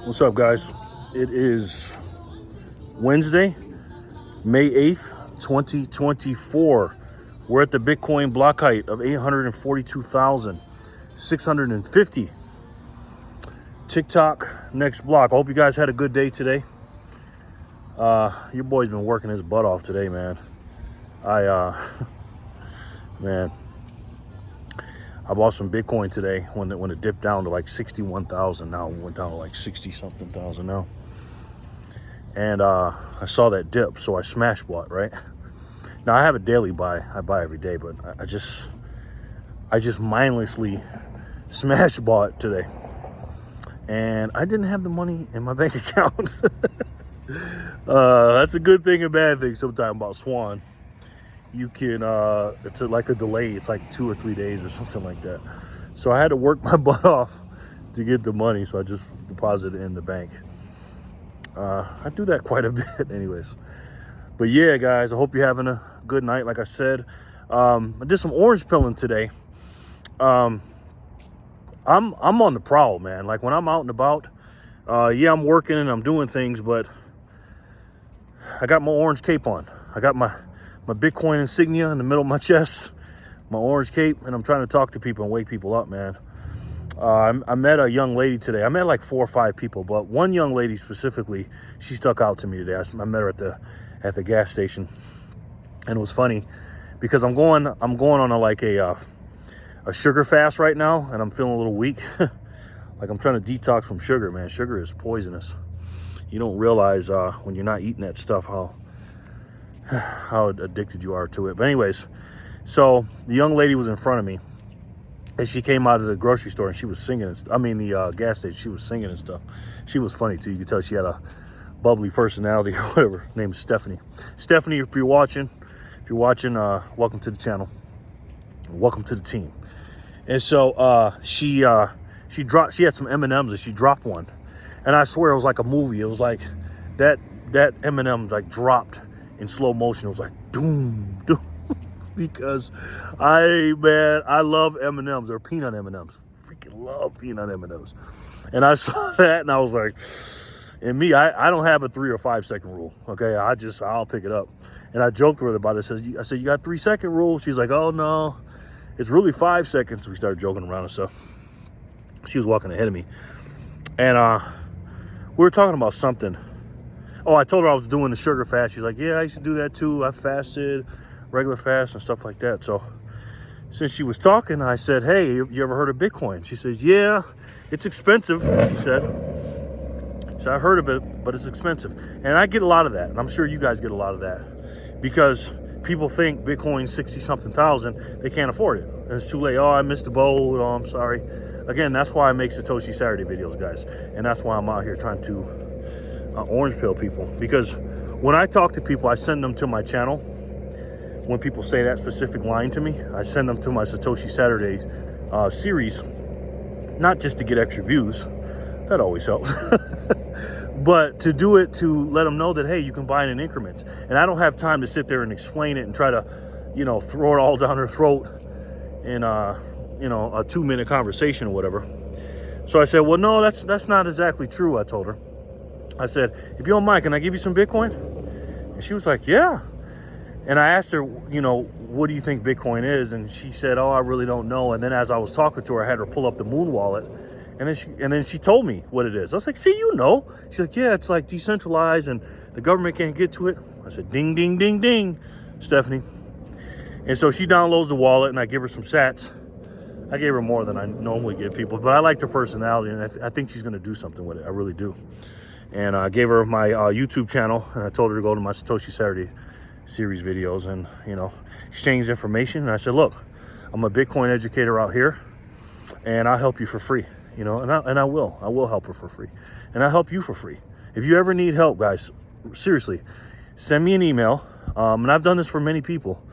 What's up, guys? It is Wednesday, May 8th, 2024. We're at the Bitcoin block height of 842,650. TikTok, next block. I hope you guys had a good day today. Your boy's been working his butt off today, man. Man, I bought some Bitcoin today when it dipped down to like 61,000. Now it went down to like 60-something thousand now. And I saw that dip, so I smash bought, right? Now I have a daily buy. I buy every day, but I just mindlessly smash bought today. And I didn't have the money in my bank account. That's a good thing and bad thing sometimes about Swan. You can, it's like a delay. It's like 2 or 3 days or something like that. So I had to work my butt off to get the money. So I just deposited it in the bank. I do that quite a bit anyways. But yeah, guys, I hope you're having a good night. Like I said, I did some orange pilling today. I'm on the prowl, man. Like when I'm out and about, yeah, I'm working and I'm doing things, but I got my orange cape on. I got my Bitcoin insignia in the middle of my chest, my orange cape, and I'm trying to talk to people and wake people up, man. I met a young lady today. I met like 4 or 5 people, but one young lady specifically, she stuck out to me today. I met her at the gas station, and it was funny because I'm going on a sugar fast right now, and I'm feeling a little weak. Like I'm trying to detox from sugar, man. Sugar is poisonous. You don't realize when you're not eating that stuff how addicted you are to it. But anyways, so the young lady was in front of me, and she came out of the grocery store and she was singing the gas station. She was singing and stuff. She was funny too. You could tell she had a bubbly personality or whatever. Her name is Stephanie. Stephanie, if you're watching, welcome to the channel. Welcome to the team. And so she had some M&Ms and she dropped one. And I swear it was like a movie. It was like that M&M like dropped in slow motion. It was like doom, doom. Because I love M&Ms. They're peanut M&Ms. Freaking love peanut M&Ms. And I saw that and I was like, and me, I don't have a 3 or 5 second rule. Okay, I'll pick it up. And I joked with her about it. I said, you got 3 second rule? She's like, oh no, it's really 5 seconds. We started joking around and stuff. She was walking ahead of me. And we were talking about something. Oh, I told her I was doing the sugar fast. She's like, yeah, I used to do that too. I fasted, regular fast and stuff like that. So since she was talking, I said, hey, you ever heard of Bitcoin? She says, yeah, it's expensive, she said. So I heard of it, but it's expensive. And I get a lot of that. And I'm sure you guys get a lot of that. Because people think Bitcoin's 60-something thousand. They can't afford it. And it's too late. Oh, I missed the boat. Oh, I'm sorry. Again, that's why I make Satoshi Saturday videos, guys. And that's why I'm out here trying to orange pill people. Because when I talk to people, I send them to my channel. When people say that specific line to me, I send them to my Satoshi Saturday series. Not just to get extra views. That always helps. But to do it to let them know that, hey, you can buy it in increments. And I don't have time to sit there and explain it and try to, throw it all down their throat in a 2-minute conversation or whatever. So I said, well, no, that's not exactly true, I told her. I said, if you don't mind, can I give you some Bitcoin? And she was like, yeah. And I asked her, what do you think Bitcoin is? And she said, oh, I really don't know. And then as I was talking to her, I had her pull up the Moon wallet. And then she told me what it is. I was like, see, She's like, yeah, it's like decentralized and the government can't get to it. I said, ding, ding, ding, ding, Stephanie. And so she downloads the wallet and I give her some sats. I gave her more than I normally give people, but I liked her personality and I think she's going to do something with it. I really do. And I gave her my YouTube channel and I told her to go to my Satoshi Saturday series videos and, exchange information. And I said, look, I'm a Bitcoin educator out here and I'll help you for free, and I will help her for free and I'll help you for free. If you ever need help, guys, seriously, send me an email. And I've done this for many people.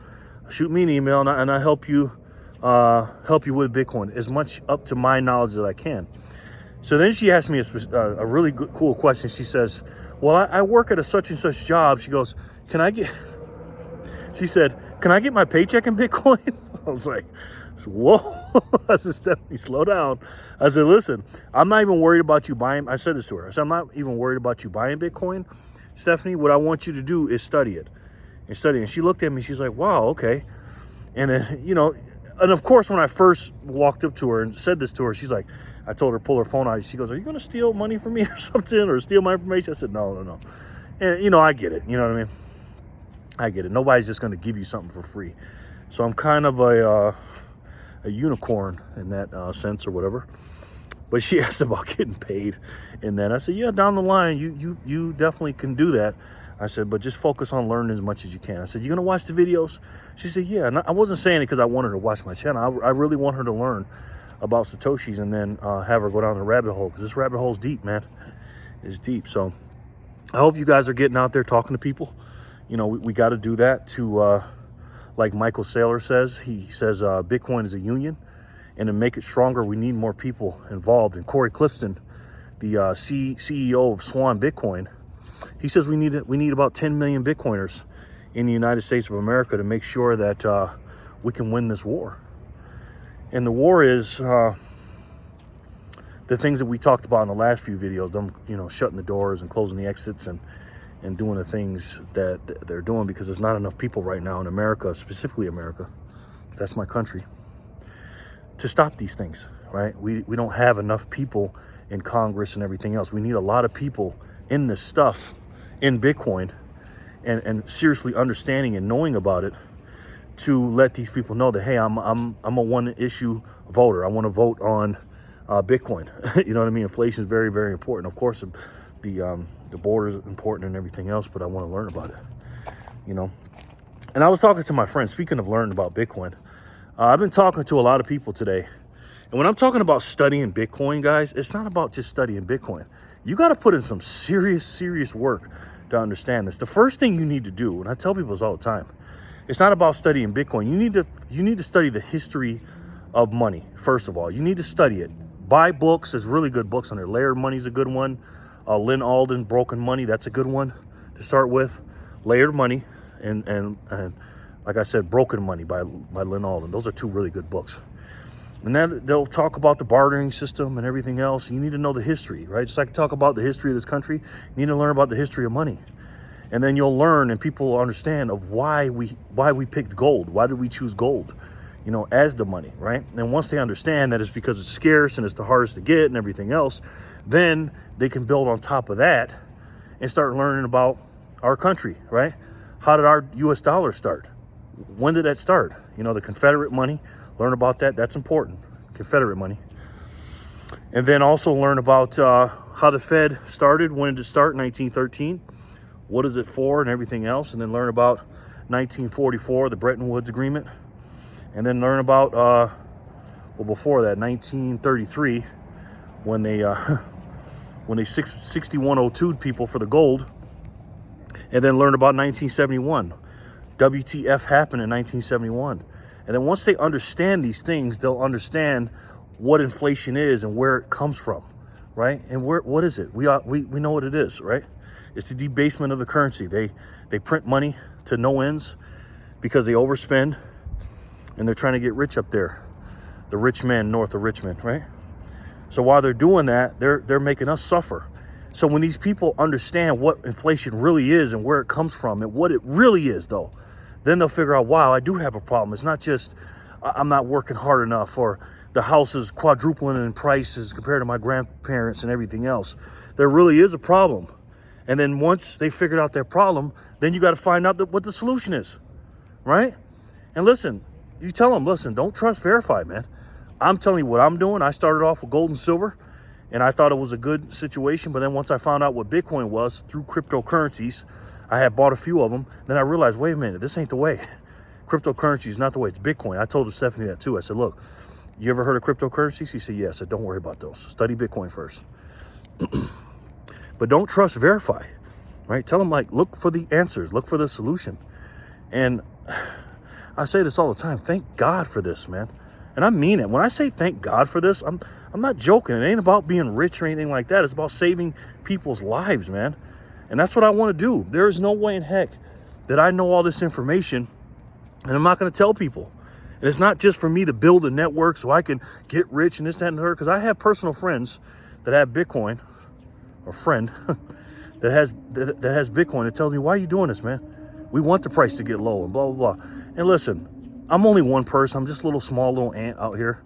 Shoot me an email and I help you with Bitcoin as much up to my knowledge that I can. So then she asked me a really good, cool question. She says, well, I work at a such and such job. She goes, she said, can I get my paycheck in Bitcoin? I was like, So, whoa. I said, Stephanie, slow down. I said, listen, I'm not even worried about you buying. I said this to her. I said, I'm not even worried about you buying Bitcoin, Stephanie. What I want you to do is study it. And she looked at me. She's like, wow, okay. And then, and of course, when I first walked up to her and said this to her, she's like, I told her, pull her phone out. She goes, are you going to steal money from me or something, or steal my information? I said, no. And, I get it. You know what I mean? I get it. Nobody's just going to give you something for free. So I'm kind of a unicorn in that sense or whatever. But she asked about getting paid. And then I said, yeah, down the line, you definitely can do that. I said, but just focus on learning as much as you can. I said, you going to watch the videos? She said, yeah. And I wasn't saying it because I wanted her to watch my channel. I really want her to learn about Satoshis and then have her go down the rabbit hole, because this rabbit hole's deep, man. It's deep. So I hope you guys are getting out there talking to people. We got to do that to, like Michael Saylor says. He says Bitcoin is a union, and to make it stronger, we need more people involved. And Corey Clifton, the CEO of Swan Bitcoin, he says we need about 10 million Bitcoiners in the United States of America to make sure that we can win this war. And the war is the things that we talked about in the last few videos, them, shutting the doors and closing the exits and doing the things that they're doing, because there's not enough people right now in America, specifically America, that's my country, to stop these things, right? We don't have enough people in Congress and everything else. We need a lot of people in this stuff, in Bitcoin, and seriously understanding and knowing about it, to let these people know that, hey, I'm a one issue voter. I want to vote on Bitcoin. You know what I mean? Inflation is very, very important. Of course, the border is important and everything else, but I want to learn about it. And I was talking to my friend, speaking of learning about Bitcoin, I've been talking to a lot of people today. And when I'm talking about studying Bitcoin, guys, it's not about just studying Bitcoin. You got to put in some serious work to understand this. The first thing you need to do, and I tell people this all the time, it's not about studying Bitcoin. You need to study the history of money, first of all. You need to study it. Buy books. There's really good books on there. Layered Money's a good one. Lynn Alden, Broken Money, that's a good one to start with. Layered Money and like I said, Broken Money by Lynn Alden. Those are two really good books. And then they'll talk about the bartering system and everything else. You need to know the history, right? Just like talk about the history of this country, you need to learn about the history of money. And then you'll learn, and people will understand of why we picked gold. Why did we choose gold, as the money, right? And once they understand that it's because it's scarce and it's the hardest to get and everything else, then they can build on top of that and start learning about our country, right? How did our U.S. dollar start? When did that start? The Confederate money, learn about that. That's important, Confederate money. And then also learn about how the Fed started, when did it start, 1913. What is it for and everything else. And then learn about 1944, the Bretton Woods Agreement. And then learn about, before that, 1933, when they 6102'd people for the gold. And then learn about 1971. WTF happened in 1971. And then once they understand these things, they'll understand what inflation is and where it comes from, right? And what is it? We know what it is, right? It's the debasement of the currency. They print money to no ends because they overspend, and they're trying to get rich up there. The rich men north of Richmond, right? So while they're doing that, they're making us suffer. So when these people understand what inflation really is and where it comes from and what it really is, though, then they'll figure out, wow, I do have a problem. It's not just I'm not working hard enough, or the house is quadrupling in prices compared to my grandparents and everything else. There really is a problem. And then once they figured out their problem, then you got to find out what the solution is, right? And listen, you tell them, listen, don't trust, verify, man. I'm telling you what I'm doing. I started off with gold and silver, and I thought it was a good situation. But then once I found out what Bitcoin was through cryptocurrencies, I had bought a few of them. Then I realized, wait a minute, this ain't the way. Cryptocurrency is not the way. It's Bitcoin. I told Stephanie that too. I said, look, you ever heard of cryptocurrencies? She said, yes. I said, don't worry about those. Study Bitcoin first. But don't trust, verify, right? Tell them, look for the answers, look for the solution. And I say this all the time, thank God for this, man. And I mean it. When I say thank God for this, I'm not joking. It ain't about being rich or anything like that. It's about saving people's lives, man. And that's what I want to do. There is no way in heck that I know all this information and I'm not going to tell people. And it's not just for me to build a network so I can get rich and this, that, and the third. Because I have personal friends that have Bitcoin, or friend that has Bitcoin that tells me, why are you doing this, man? We want the price to get low and blah, blah, blah. And listen, I'm only one person. I'm just a small little ant out here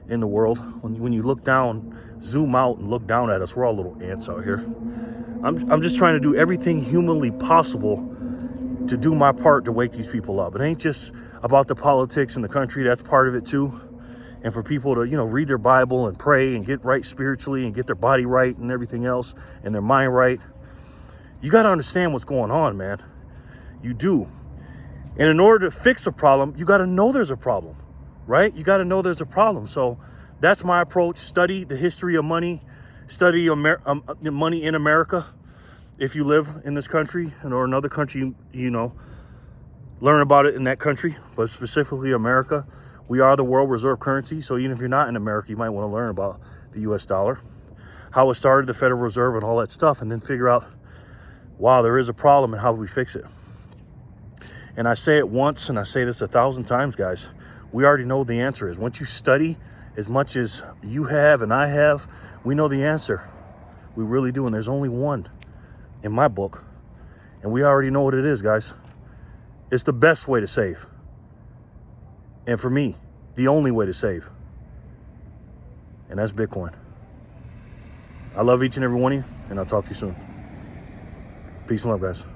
in the world. When you look down, zoom out and look down at us, we're all little ants out here. I'm just trying to do everything humanly possible to do my part to wake these people up. It ain't just about the politics in the country. That's part of it too. And for people to, read their Bible and pray and get right spiritually and get their body right and everything else and their mind right. You got to understand what's going on, man. You do. And in order to fix a problem, you got to know there's a problem, right? You got to know there's a problem. So that's my approach. Study the history of money. Study money in America. If you live in this country or another country, learn about it in that country, but specifically America. We are the world reserve currency. So even if you're not in America, you might want to learn about the US dollar, how it started, the Federal Reserve and all that stuff, and then figure out, wow, there is a problem and how do we fix it? And I say it once and I say this 1,000 times, guys. We already know what the answer is. Once you study as much as you have and I have, we know the answer. We really do. And there's only one in my book. And we already know what it is, guys. It's the best way to save. And for me, the only way to save. And that's Bitcoin. I love each and every one of you, and I'll talk to you soon. Peace and love, guys.